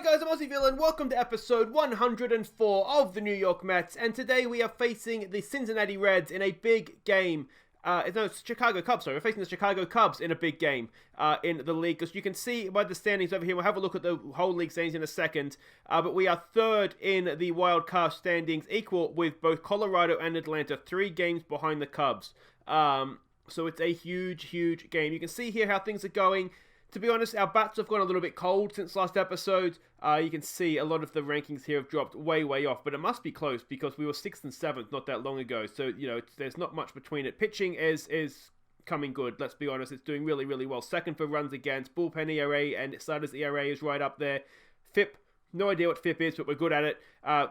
guys, I'm Aussie Villain. Welcome to episode 104 of the New York Mets, and today we are facing the Cincinnati Reds in a big game. It's Chicago Cubs, sorry. We're facing the Chicago Cubs in a big game in the league. As you can see by the standings over here, we'll have a look at the whole league standings in a second. But we are third in the wild card standings, equal with both Colorado and Atlanta, 3 games behind the Cubs. So it's a huge game. You can see here how things are going. To be honest, our bats have gone a little bit cold since last episode. You can see a lot of the rankings here have dropped way off, but it must be close because we were 6th and 7th not that long ago. So, there's not much between it. Pitching is coming good, let's be honest. It's doing really well. Second for runs against. Bullpen ERA and starters ERA is right up there. FIP, no idea what FIP is, but we're good at it.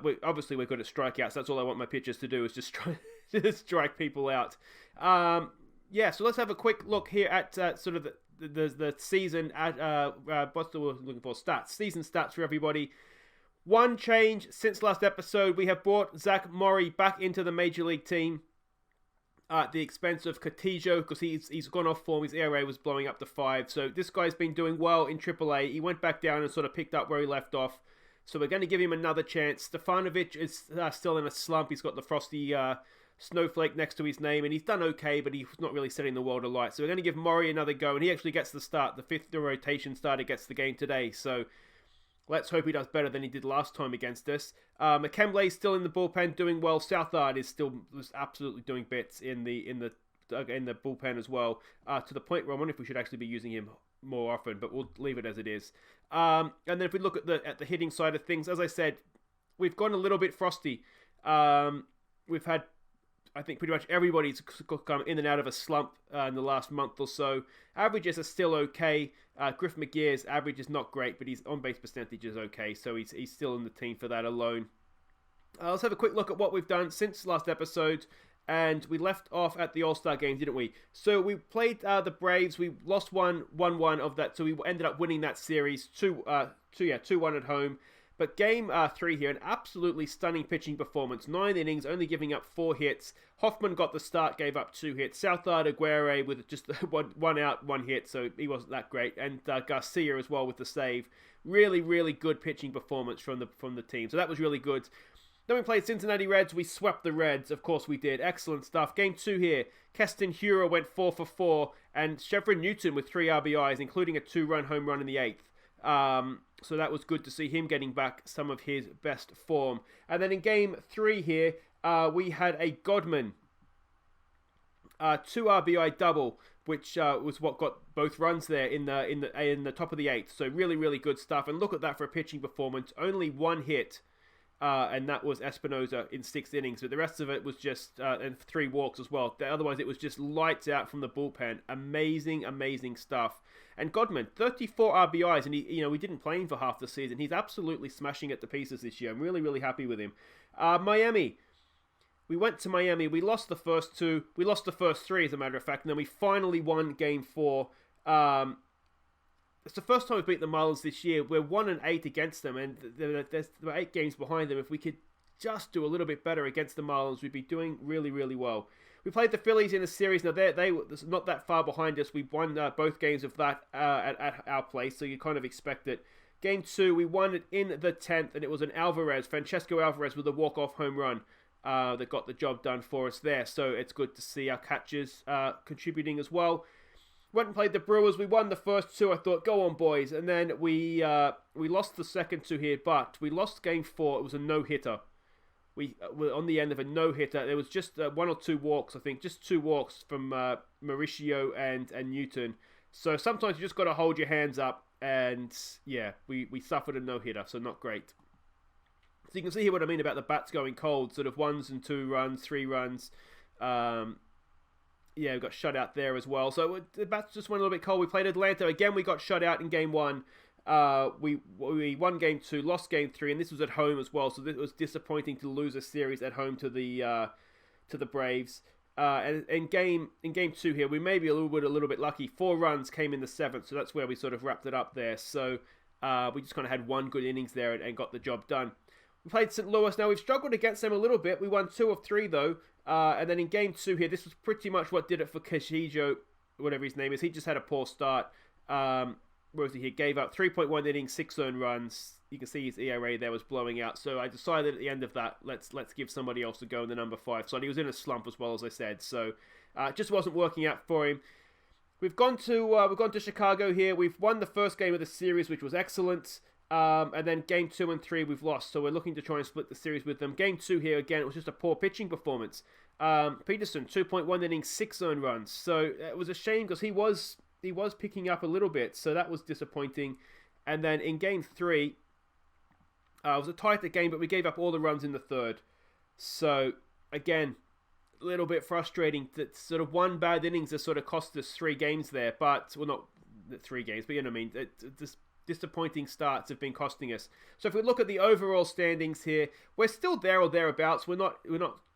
We're good at strikeouts. That's all I want my pitchers to do is just try to strike people out. So let's have a quick look here at sort of the season at what's the word I'm looking for? Stats. Season stats for everybody. One change since last episode, we have brought Zach Morrey back into the major league team at the expense of Cotillo because he's gone off form. His ERA was blowing up to 5. So this guy's been doing well in AAA. He went back down and sort of picked up where he left off. So we're going to give him another chance. Stefanovic is still in a slump. He's got the frosty snowflake next to his name, and he's done okay, but he's not really setting the world alight. So we're going to give Morrey another go, and he actually gets the start. The 5th rotation starter gets the game today, so let's hope he does better than he did last time against us. McKembley's still in the bullpen doing well. Southard is still absolutely doing bits in the bullpen as well, to the point where I wonder if we should actually be using him more often, but we'll leave it as it is. And then if we look at the hitting side of things, as I said, we've gone a little bit frosty. We've had, I think, pretty much everybody's come in and out of a slump in the last month or so. Averages are still okay. Griff McGear's average is not great, but his on-base percentage is okay, so he's still in the team for that alone. Let's have a quick look at what we've done since last episode, and we left off at the All-Star game, didn't we? So we played the Braves. We lost 1-1 of that, so we ended up winning that series 2-1 at home. But game 3 here, an absolutely stunning pitching performance. 9 innings, only giving up 4 hits. Hoffman got the start, gave up 2 hits. Southard Aguirre with just one out, 1 hit, so he wasn't that great. And Garcia as well with the save. Really good pitching performance from the team. So that was really good. Then we played Cincinnati Reds. We swept the Reds. Of course we did. Excellent stuff. Game 2 here. Keston Hiura went 4 for 4. And Chevron Newton with 3 RBIs, including a 2-run home run in the 8th. So that was good to see him getting back some of his best form. And then in game 3 here, we had a Godman 2 RBI double, which was what got both runs there in the top of the 8th. So really good stuff. And look at that for a pitching performance. Only 1 hit, and that was Espinosa in 6 innings. But the rest of it was just and 3 walks as well. Otherwise, it was just lights out from the bullpen. Amazing stuff. And Godman, 34 RBIs, and we didn't play him for half the season. He's absolutely smashing it to pieces this year. I'm really happy with him. Miami, we went to Miami. We lost the first 2. We lost the first 3, as a matter of fact, and then we finally won Game 4. It's the first time we've beat the Marlins this year. We're 1-8 against them, and there are 8 games behind them. If we could just do a little bit better against the Marlins, we'd be doing really well. We played the Phillies in a series. Now, they were not that far behind us. We won both games of that at our place, so you kind of expect it. Game 2, we won it in the 10th, and it was an Francesco Alvarez with a walk-off home run that got the job done for us there. So it's good to see our catchers contributing as well. Went and played the Brewers. We won the first 2. I thought, go on, boys. And then we lost the second 2 here, but we lost Game 4. It was a no-hitter. We were on the end of a no-hitter. There was just 1 or 2 walks, I think. Just 2 walks from Mauricio and Newton. So sometimes you just got to hold your hands up. And, yeah, we suffered a no-hitter, so not great. So you can see here what I mean about the bats going cold. Sort of 1s and 2 runs, 3 runs. We got shut out there as well. So the bats just went a little bit cold. We played Atlanta. Again, we got shut out in Game 1. We won Game 2, lost Game 3, and this was at home as well. So it was disappointing to lose a series at home to the Braves. And in Game 2 here, we may be a little bit lucky. 4 runs came in the 7th, so that's where we sort of wrapped it up there. So we just kind of had 1 good innings there and got the job done. We played St. Louis. Now, we've struggled against them a little bit. We won 2 of 3, though. And then in Game 2 here, this was pretty much what did it for Castillo, whatever his name is. He just had a poor start. where was he? He gave up 3.1 innings, 6 earned runs. You can see his ERA there was blowing out. So I decided at the end of that, let's give somebody else a go in the number 5 slot. He was in a slump as well, as I said. So it just wasn't working out for him. We've gone to Chicago here. We've won the first game of the series, which was excellent. And then game 2 and 3 we've lost. So we're looking to try and split the series with them. Game 2 here, again, it was just a poor pitching performance. Peterson, 2.1 innings, 6 earned runs. So it was a shame because he was picking up a little bit. So that was disappointing. And then in game 3, it was a tighter game, but we gave up all the runs in the third. So again, a little bit frustrating that sort of one bad innings has sort of cost us 3 games there. But, well, not 3 games, but you know what I mean. This disappointing starts have been costing us. So if we look at the overall standings here, we're still there or thereabouts. We're not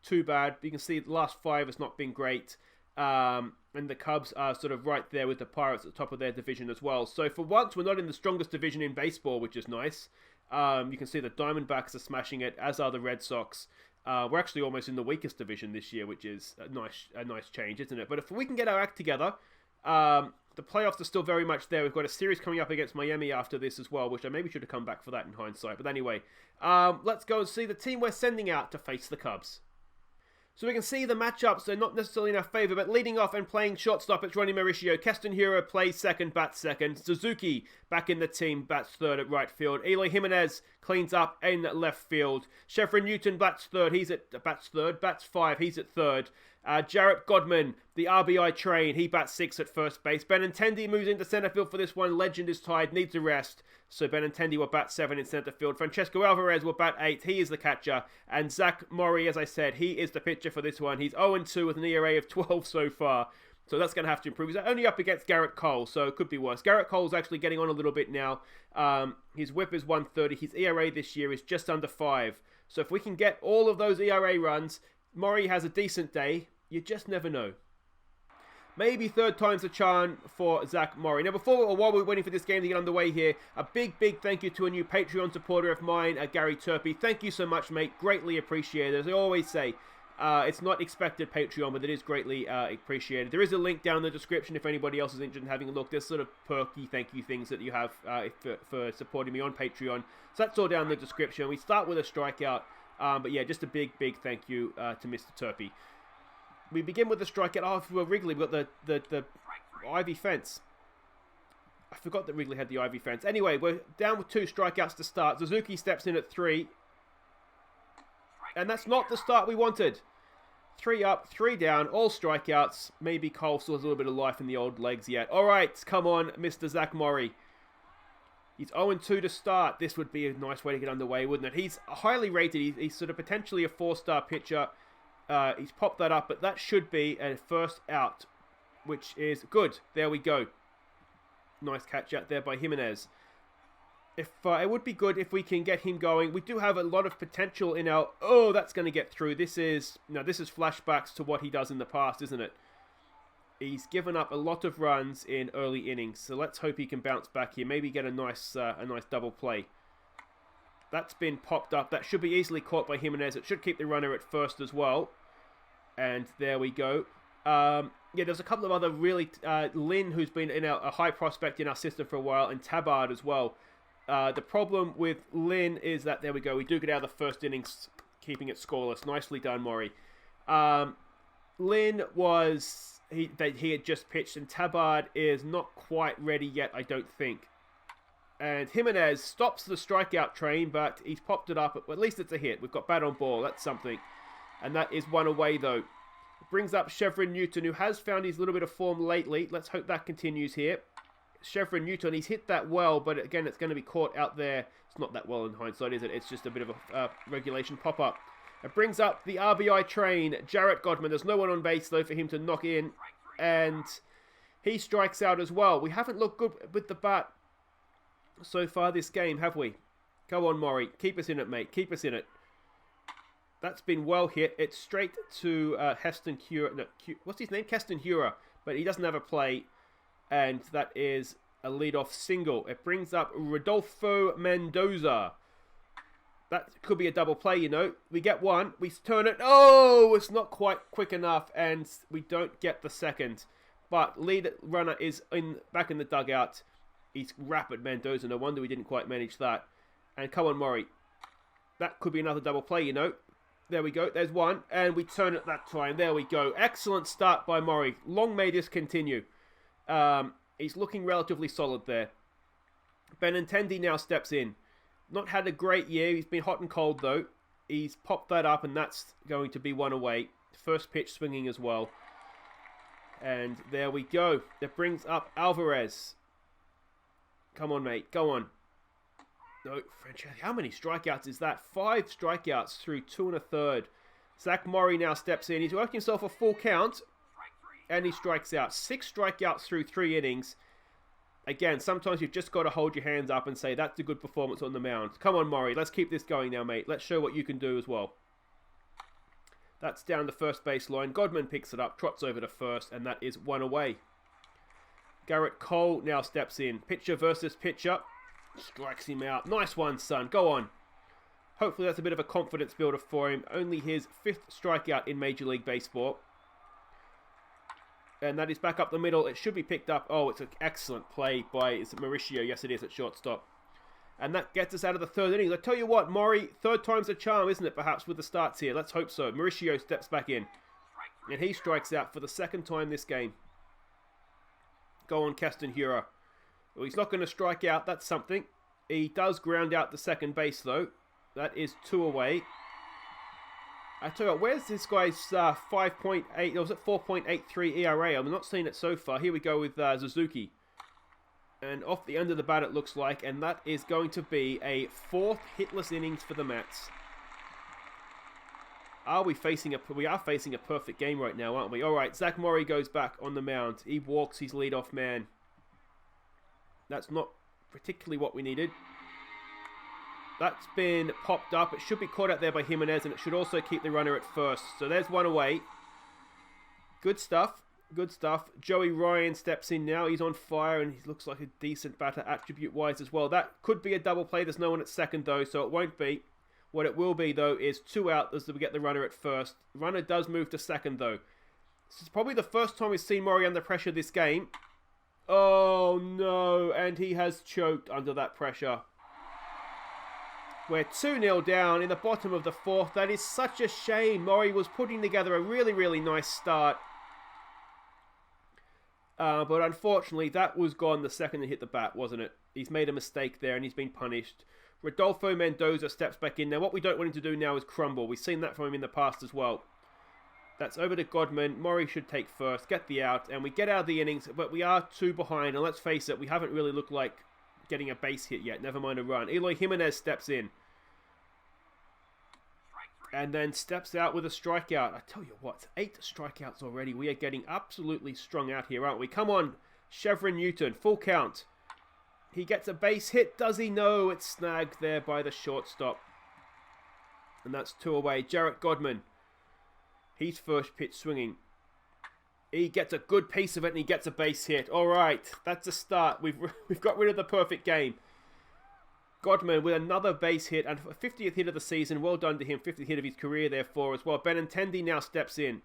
too bad. You can see the last 5 has not been great. And the Cubs are sort of right there with the Pirates at the top of their division as well. So for once, we're not in the strongest division in baseball, which is nice. You can see the Diamondbacks are smashing it, as are the Red Sox. We're actually almost in the weakest division this year, which is a nice change, isn't it? But if we can get our act together, the playoffs are still very much there. We've got a series coming up against Miami after this as well, which I maybe should have come back for that in hindsight. But anyway, let's go and see the team we're sending out to face the Cubs. So we can see the matchups, they're not necessarily in our favour, but leading off and playing shortstop, it's Ronnie Mauricio. Keston Hiura plays second, bats second. Suzuki back in the team, bats third at right field. Eloy Jimenez cleans up in left field. Chevron Newton bats third, bats 5, he's at third. Jarrett Godman, the RBI train, he bats 6 at first base. Benintendi moves into centre field for this one. Legend is tied, needs a rest. So Benintendi will bat 7 in centre field. Francesco Alvarez will bat 8. He is the catcher. And Zach Morrey, as I said, he is the pitcher for this one. He's 0-2 with an ERA of 12 so far. So that's going to have to improve. He's only up against Garrett Cole, so it could be worse. Garrett Cole's actually getting on a little bit now. His whip is 130. His ERA this year is just under 5. So if we can get all of those ERA runs, Morrey has a decent day. You just never know. Maybe third time's a charm for Zach Morrey. Now, while we're waiting for this game to get underway here, a big thank you to a new Patreon supporter of mine, Gary Turpey. Thank you so much, mate. Greatly appreciated. As I always say, it's not expected Patreon, but it is greatly appreciated. There is a link down in the description if anybody else is interested in having a look. There's sort of perky thank you things that you have for supporting me on Patreon. So that's all down in the description. We start with a strikeout. But yeah, just a big thank you to Mr. Turpey. We begin with the strikeout. Oh, for Wrigley, we've got the ivy fence. I forgot that Wrigley had the ivy fence. Anyway, we're down with 2 strikeouts to start. Suzuki steps in at 3. And that's not the start we wanted. 3 up, 3 down, all strikeouts. Maybe Cole still has a little bit of life in the old legs yet. All right, come on, Mr. Zach Morrey. He's 0-2 to start. This would be a nice way to get underway, wouldn't it? He's highly rated. He's sort of potentially a 4-star pitcher. He's popped that up, but that should be a first out, which is good. There we go. Nice catch out there by Jimenez. It would be good if we can get him going. We do have a lot of potential in our... Oh, that's going to get through. This is flashbacks to what he does in the past, isn't it? He's given up a lot of runs in early innings, so let's hope he can bounce back here. Maybe get a nice double play. That's been popped up. That should be easily caught by Jimenez. It should keep the runner at first as well. And there we go. Yeah, there's a couple of other really... Lynn, who's been a high prospect in our system for a while, and Tabard as well. The problem with Lynn is that, there we go, we do get out of the first innings, keeping it scoreless. Nicely done, Morrey. Lynn was... He had just pitched, and Tabard is not quite ready yet, I don't think. And Jimenez stops the strikeout train, but he's popped it up. At least it's a hit. We've got bat on ball. That's something. And that is one away, though. It brings up Chevron Newton, who has found his little bit of form lately. Let's hope that continues here. Chevron Newton, he's hit that well, but again, it's going to be caught out there. It's not that well in hindsight, is it? It's just a bit of a regulation pop-up. It brings up the RBI train, Jarrett Godman. There's no one on base, though, for him to knock in. And he strikes out as well. We haven't looked good with the bat so far this game, have we? Go on, Morrey. Keep us in it, mate. Keep us in it. That's been well hit. It's straight to Keston Hiura. No, what's his name? Keston Hiura. But he doesn't have a play. And that is a leadoff single. It brings up Rodolfo Mendoza. That could be a double play, you know. We get one. We turn it. Oh, it's not quite quick enough. And we don't get the second. But lead runner is back in the dugout. He's rapid, Mendoza. No wonder we didn't quite manage that. And come on, Morrey. That could be another double play, you know. There we go. There's one. And we turn it that time. There we go. Excellent start by Morrey. Long may this continue. He's looking relatively solid there. Benintendi now steps in. Not had a great year. He's been hot and cold, though. He's popped that up, and that's going to be one away. First pitch swinging as well. And there we go. That brings up Alvarez. Come on, mate. Go on. No, Francesco. How many strikeouts is that? 5 strikeouts through 2 1/3. Zach Morrey now steps in. He's working himself a full count. And he strikes out. 6 strikeouts through 3 innings. Again, sometimes you've just got to hold your hands up and say, that's a good performance on the mound. Come on, Morrey. Let's keep this going now, mate. Let's show what you can do as well. That's down the first baseline. Godman picks it up, trots over to first, and that is 1 away. Garrett Cole now steps in. Pitcher versus pitcher. Strikes him out. Nice one, son. Go on. Hopefully that's a bit of a confidence builder for him. Only his 5th strikeout in Major League Baseball. And that is back up the middle. It should be picked up. Oh, it's an excellent play by Mauricio. Yes, it is at shortstop. And that gets us out of the 3rd inning. I tell you what, Morrey, 3rd time's a charm, isn't it, perhaps, with the starts here? Let's hope so. Mauricio steps back in. And he strikes out for the 2nd time this game. Go on, Castanheira. Well, he's not going to strike out. That's something. He does ground out the second base, though. That is 2 away. I tell you what, where's this guy's 5.8, or was it 4.83 ERA? I'm not seeing it so far. Here we go with Suzuki. And off the end of the bat it looks like, and that is going to be a 4th hitless innings for the Mets. We are facing a perfect game right now, aren't we? Alright, Zach Morrey goes back on the mound. He walks his leadoff man. That's not particularly what we needed. That's been popped up. It should be caught out there by Jimenez, and it should also keep the runner at first. So there's 1 away. Good stuff. Good stuff. Joey Ryan steps in now. He's on fire, and he looks like a decent batter attribute-wise as well. That could be a double play. There's no one at second, though, so it won't be. What it will be, though, is 2 out as we get the runner at first. Runner does move to second, though. This is probably the first time we've seen Morrey under pressure this game. Oh, no. And he has choked under that pressure. We're 2-0 down in the bottom of the 4th. That is such a shame. Morrey was putting together a really, really nice start. But unfortunately, that was gone the second he hit the bat, wasn't it? He's made a mistake there and he's been punished. Rodolfo Mendoza steps back in. Now, what we don't want him to do now is crumble. We've seen that from him in the past as well. That's over to Godman. Morrey should take first, get the out, and we get out of the innings, but we are 2 behind. And let's face it, we haven't really looked like getting a base hit yet, never mind a run. Eloy Jimenez steps in. And then steps out with a strikeout. I tell you what, 8 strikeouts already. We are getting absolutely strung out here, aren't we? Come on, Chevron Newton, full count. He gets a base hit, does he? No, it's snagged there by the shortstop. And that's 2 away. Jarrett Godman. He's first pitch swinging. He gets a good piece of it and he gets a base hit. All right, that's a start. We've got rid of the perfect game. Godman with another base hit and a 50th hit of the season. Well done to him. 50th hit of his career therefore as well. Benintendi now steps in.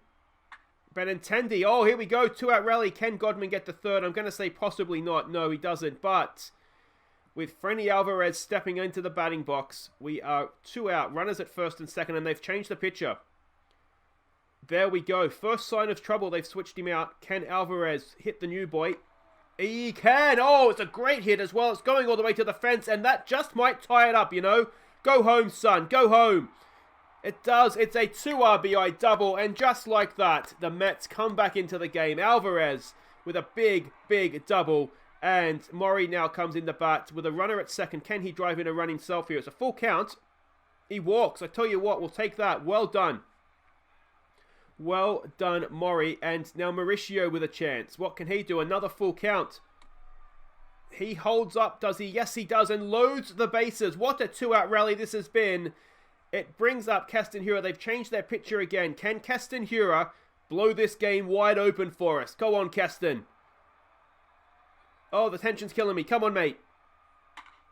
Benintendi. Oh, here we go. 2-out rally. Can Godman get the 3rd? I'm going to say possibly not. No, he doesn't. But with Frenny Alvarez stepping into the batting box, we are 2 out. Runners at first and second, and they've changed the pitcher. There we go. First sign of trouble. They've switched him out. Can Alvarez hit the new boy? He can. Oh, it's a great hit as well. It's going all the way to the fence, and that just might tie it up, you know. Go home, son. Go home. It does. It's a 2 RBI double, and just like that, the Mets come back into the game. Alvarez with a big, big double, and Morrey now comes in the bat with a runner at second. Can he drive in a run himself here? It's a full count. He walks. I tell you what, we'll take that. Well done. Well done, Morrey. And now Mauricio with a chance. What can he do? Another full count. He holds up, does he? Yes, he does, and loads the bases. What a 2-out rally this has been. It brings up Castanheira. They've changed their pitcher again. Can Castanheira blow this game wide open for us? Go on, Castan. Oh, the tension's killing me. Come on, mate.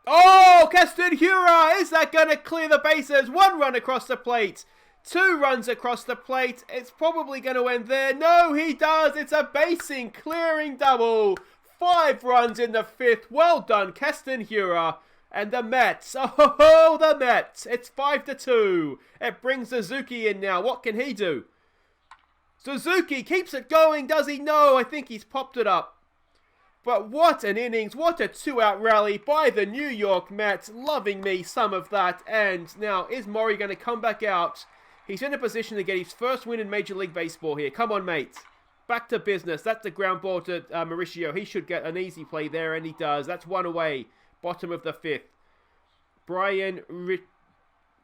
Oh, Castanheira! Is that going to clear the bases? 1 run across the plate. 2 runs across the plate. It's probably going to end there. No, he does. It's a basing clearing double 5 runs in the 5th. Well done, Keston Hiura. And the Mets. Oh, the Mets. It's 5-2. It brings Suzuki in now. What can he do? Suzuki keeps it going. Does he? No, I think he's popped it up. But what an innings. What a 2-out rally by the New York Mets. Loving me some of that. And now, is Morrey going to come back out? He's in a position to get his first win in Major League Baseball here. Come on, mate. Back to business. That's the ground ball to Mauricio. He should get an easy play there, and he does. That's 1 away. Bottom of the 5th. Brian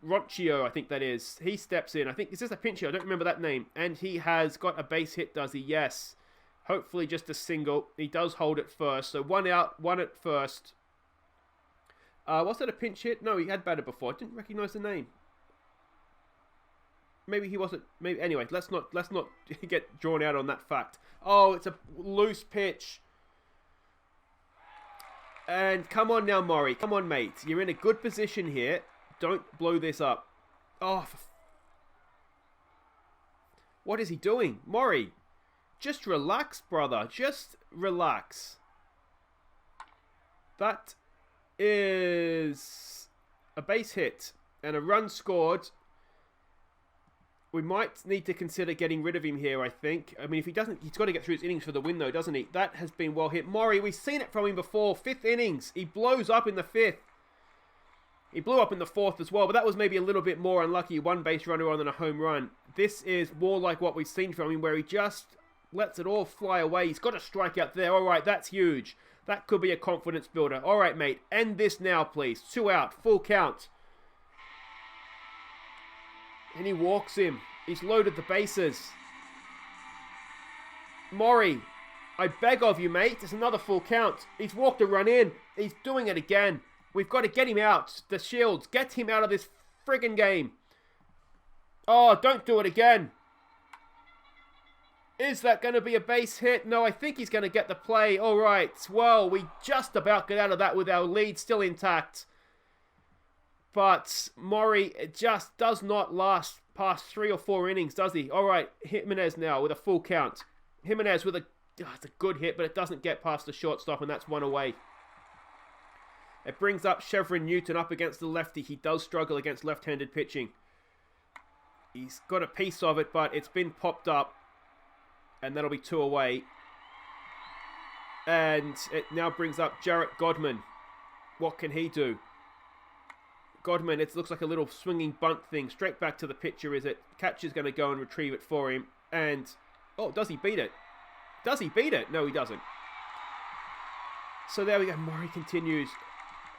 Ronchio, I think that is. He steps in. I think, is this a pincher? I don't remember that name. And he has got a base hit, does he? Yes. Hopefully just a single. He does hold it first. So 1 out, 1 at first. Was that a pinch hit? No, he had batted before. I didn't recognize the name. Maybe he wasn't. Maybe anyway. Let's not get drawn out on that fact. Oh, it's a loose pitch. And come on now, Morrey. Come on, mate. You're in a good position here. Don't blow this up. Oh, what is he doing, Morrey? Just relax, brother. Just relax. That is a base hit and a run scored. We might need to consider getting rid of him here, I think. I mean, if he doesn't, he's got to get through his innings for the win, though, doesn't he? That has been well hit. Morrey, we've seen it from him before. 5th innings. He blows up in the 5th. He blew up in the 4th as well, but that was maybe a little bit more unlucky. 1 base runner rather than a home run. This is more like what we've seen from him, where he just lets it all fly away. He's got a strikeout there. All right, that's huge. That could be a confidence builder. All right, mate. End this now, please. 2 out. Full count. And he walks him. He's loaded the bases. Morrey, I beg of you, mate. It's another full count. He's walked a run in. He's doing it again. We've got to get him out. The Shields, get him out of this friggin' game. Oh, don't do it again. Is that going to be a base hit? No, I think he's going to get the play. All right. Well, we just about get out of that with our lead still intact. But Morrey just does not last past 3 or 4 innings, does he? All right, Jimenez now with a full count. Jimenez with it's a good hit, but it doesn't get past the shortstop, and that's 1 away. It brings up Chevron Newton up against the lefty. He does struggle against left-handed pitching. He's got a piece of it, but it's been popped up, and that'll be 2 away. And it now brings up Jarrett Godman. What can he do? Godman, it looks like a little swinging bunt thing. Straight back to the pitcher, is it? Catcher's going to go and retrieve it for him. And, oh, does he beat it? Does he beat it? No, he doesn't. So there we go. Morrey continues.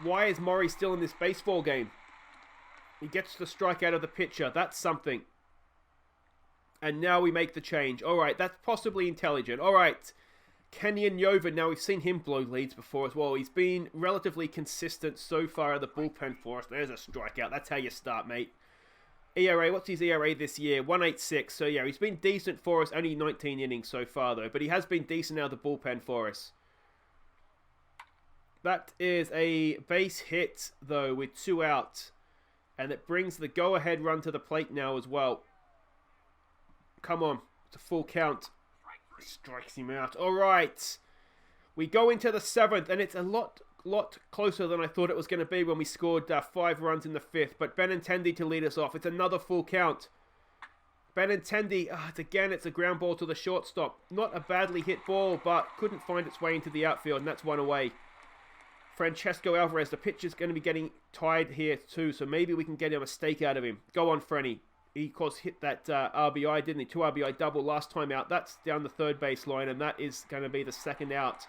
Why is Morrey still in this baseball game? He gets the strike out of the pitcher. That's something. And now we make the change. All right, that's possibly intelligent. All right. Kenyon Yovan, now we've seen him blow leads before as well. He's been relatively consistent so far at the bullpen for us. There's a strikeout. That's how you start, mate. ERA, what's his ERA this year? 1.86. So yeah, he's been decent for us. Only 19 innings so far though. But he has been decent out of the bullpen for us. That is a base hit though with 2 out. And it brings the go-ahead run to the plate now as well. Come on. It's a full count. Strikes him out. All right. We go into the 7th, and it's a lot closer than I thought it was going to be when we scored 5 runs in the 5th. But Benintendi to lead us off. It's another full count. Benintendi, it's a ground ball to the shortstop. Not a badly hit ball, but couldn't find its way into the outfield, and that's 1 away. Francesco Alvarez, the pitcher's going to be getting tired here too, so maybe we can get a mistake out of him. Go on, Frenny. He, of course, hit that RBI, didn't he? 2 RBI double last time out. That's down the 3rd base line, and that is going to be the 2nd out.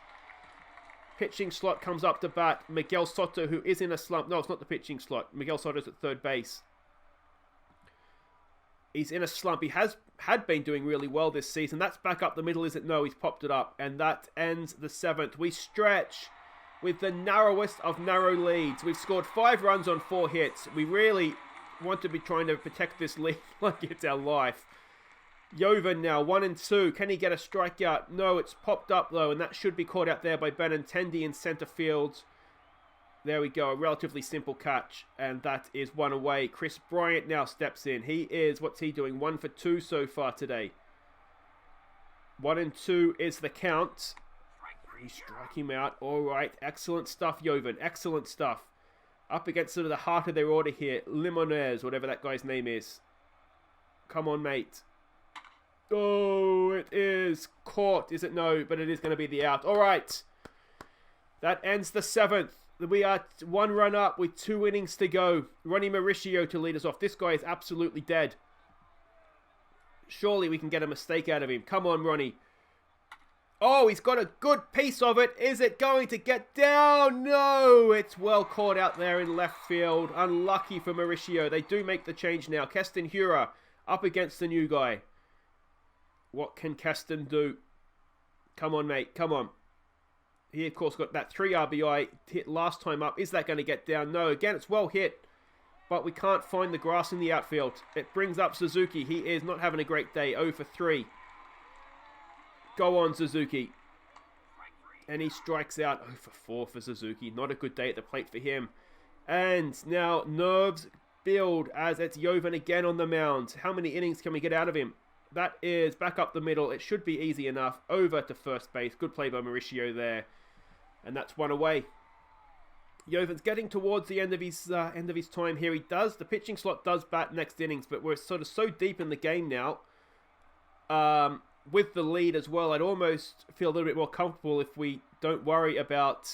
Pitching slot comes up to bat. Miguel Soto, who is in a slump. No, it's not the pitching slot. Miguel Soto's at 3rd base. He's in a slump. He had been doing really well this season. That's back up the middle, is it? No, he's popped it up. And that ends the 7th. We stretch with the narrowest of narrow leads. We've scored 5 runs on 4 hits. We really want to be trying to protect this lead like it's our life. Yovan now, 1 and 2. Can he get a strikeout? No, it's popped up though, and that should be caught out there by Benintendi in center field. There we go, a relatively simple catch, and that is 1 away. Chris Bryant now steps in. He is, what's he doing? 1 for 2 so far today. 1 and 2 is the count. He's striking him out. All right. Excellent stuff, Jovan. Excellent stuff. Up against sort of the heart of their order here. Limonez, whatever that guy's name is. Come on, mate. Oh, it is caught. Is it? No, but it is going to be the out. All right. That ends the 7th. We are 1 run up with 2 innings to go. Ronnie Mauricio to lead us off. This guy is absolutely dead. Surely we can get a mistake out of him. Come on, Ronnie. Oh, he's got a good piece of it. Is it going to get down? No, it's well caught out there in left field. Unlucky for Mauricio. They do make the change now. Keston Hura up against the new guy. What can Keston do? Come on, mate. Come on. He, of course, got that 3 RBI hit last time up. Is that going to get down? No. Again, it's well hit. But we can't find the grass in the outfield. It brings up Suzuki. He is not having a great day. 0 for 3. Go on, Suzuki. And he strikes out. 0 for 4 for Suzuki. Not a good day at the plate for him. And now nerves build as it's Jovan again on the mound. How many innings can we get out of him? That is back up the middle. It should be easy enough. Over to first base. Good play by Mauricio there. And that's 1 away. Jovan's getting towards the end of his time here. He does. The pitching slot does bat next innings, but we're sort of so deep in the game now. With the lead as well, I'd almost feel a little bit more comfortable if we don't worry about,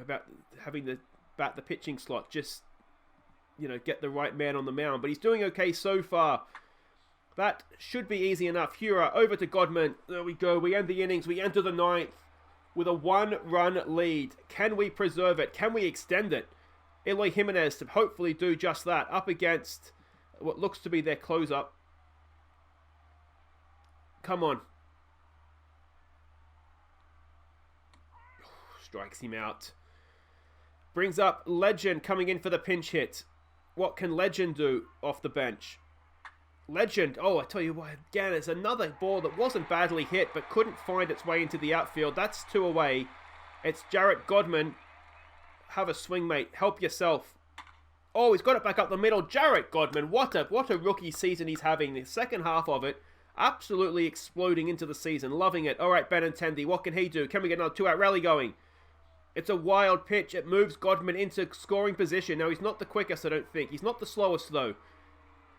about having to bat the pitching slot. Just, get the right man on the mound. But he's doing okay so far. That should be easy enough. Hura over to Godman. There we go. We end the innings. We enter the 9th with a 1-run lead. Can we preserve it? Can we extend it? Eloy Jimenez to hopefully do just that. Up against what looks to be their close-up. Come on. Strikes him out. Brings up Legend coming in for the pinch hit. What can Legend do off the bench? Legend, oh, I tell you what, again, it's another ball that wasn't badly hit, but couldn't find its way into the outfield. That's 2 away. It's Jarrett Godman. Have a swing, mate. Help yourself. Oh, he's got it back up the middle. Jarrett Godman, what a rookie season he's having. The second half of it, absolutely exploding into the season. Loving it. All right, Benintendi, what can he do? Can we get another 2-out rally going? It's a wild pitch. It moves Godman into scoring position. Now, he's not the quickest, I don't think. He's not the slowest, though.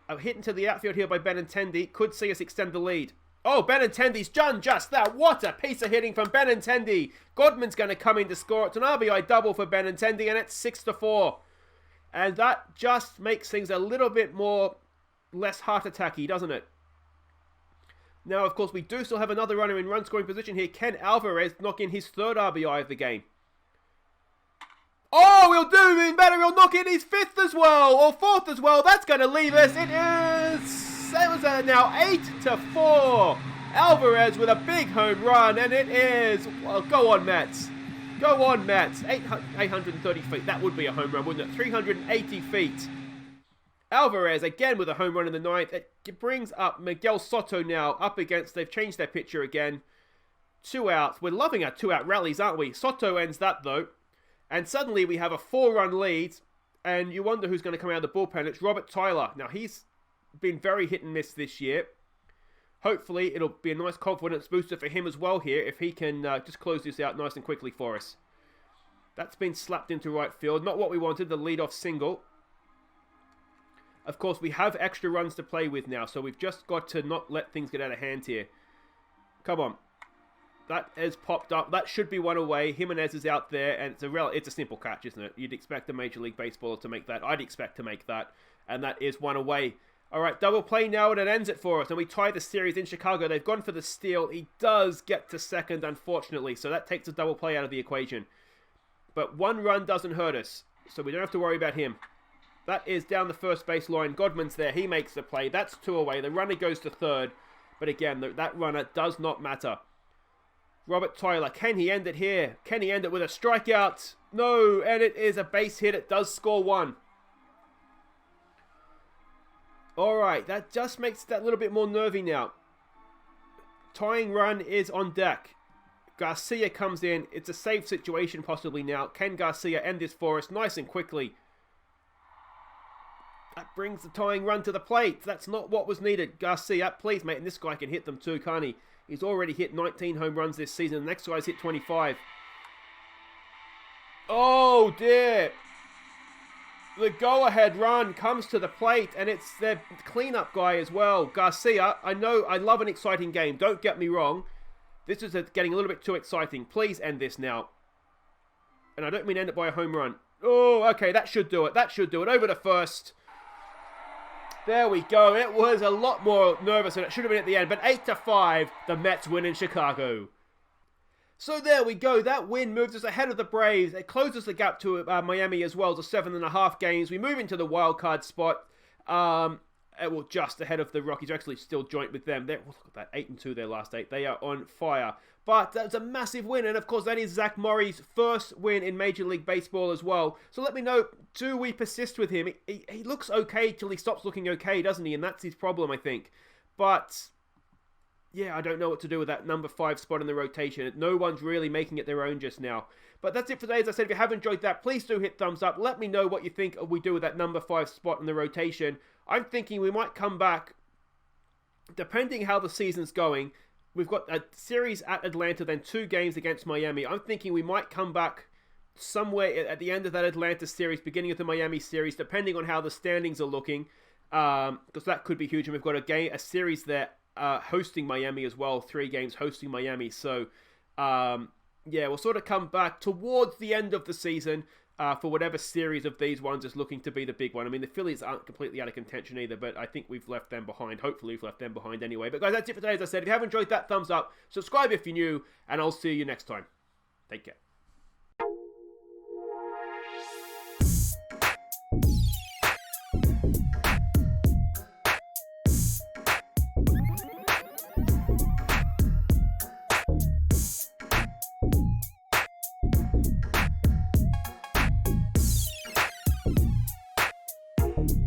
A hit into the outfield here by Benintendi. Could see us extend the lead. Oh, Benintendi's done just that. What a piece of hitting from Benintendi. Godman's going to come in to score. It's an RBI double for Benintendi, and it's 6-4. And that just makes things a little bit less heart attacky, doesn't it? Now, of course, we do still have another runner in run scoring position here. Ken Alvarez knock in his 3rd RBI of the game. Oh, he'll do even better. He'll knock in his 5th as well, or 4th as well. That's going to leave us. It was now 8-4. Alvarez with a big home run, and it is. Well, go on, Mets. Go on, Mets. 830 feet. That would be a home run, wouldn't it? 380 feet. Alvarez again with a home run in the 9th. It brings up Miguel Soto now up against. They've changed their pitcher again. 2 outs. We're loving our 2-out rallies, aren't we? Soto ends that though. And suddenly we have a 4-run lead, and you wonder who's going to come out of the bullpen. It's Robert Tyler. Now, he's been very hit and miss this year. Hopefully, it'll be a nice confidence booster for him as well here, if he can just close this out nice and quickly for us. That's been slapped into right field. Not what we wanted, the leadoff single. Of course, we have extra runs to play with now, so we've just got to not let things get out of hand here. Come on. That has popped up. That should be 1 away. Jimenez is out there, and it's a simple catch, isn't it? You'd expect a Major League Baseballer to make that. I'd expect to make that, and that is 1 away. All right, double play now, and it ends it for us, and we tie the series in Chicago. They've gone for the steal. He does get to second, unfortunately, so that takes a double play out of the equation. But 1 run doesn't hurt us, so we don't have to worry about him. That is down the first base line. Godman's there. He makes the play. That's 2 away. The runner goes to 3rd, but again, that runner does not matter. Robert Tyler, can he end it here? Can he end it with a strikeout? No, and it is a base hit. It does score 1. Alright, that just makes that a little bit more nervy now. Tying run is on deck. Garcia comes in. It's a safe situation possibly now. Can Garcia end this for us nice and quickly? That brings the tying run to the plate. That's not what was needed. Garcia, please, mate. And this guy can hit them too, can't he? He's already hit 19 home runs this season. The next guy's hit 25. Oh, dear. The go-ahead run comes to the plate, and it's their cleanup guy as well, Garcia. I know I love an exciting game. Don't get me wrong. This is getting a little bit too exciting. Please end this now. And I don't mean end it by a home run. Oh, okay, that should do it. That should do it. Over to first. There we go. It was a lot more nervous than it should have been at the end. But 8-5, the Mets win in Chicago. So there we go. That win moves us ahead of the Braves. It closes the gap to Miami as well to 7.5 games. We move into the wild card spot. Well, just ahead of the Rockies. They're actually still joint with them. Look at that, 8-2 their last 8. They are on fire. But that's a massive win. And of course, that is Zach Morrey's first win in Major League Baseball as well. So let me know, do we persist with him? He looks okay till he stops looking okay, doesn't he? And that's his problem, I think. But yeah, I don't know what to do with that number 5 spot in the rotation. No one's really making it their own just now. But that's it for today. As I said, if you have enjoyed that, please do hit thumbs up. Let me know what you think we do with that number 5 spot in the rotation. I'm thinking we might come back, depending how the season's going. We've got a series at Atlanta, then 2 games against Miami. I'm thinking we might come back somewhere at the end of that Atlanta series, beginning of the Miami series, depending on how the standings are looking, because that could be huge. And we've got a series there hosting Miami as well, 3 games hosting Miami. So, yeah, we'll sort of come back towards the end of the season for whatever series of these ones is looking to be the big one. I mean, the Phillies aren't completely out of contention either, but I think we've left them behind. Hopefully, we've left them behind anyway. But guys, that's it for today. As I said, if you have enjoyed that, thumbs up, subscribe if you're new, and I'll see you next time. Take care.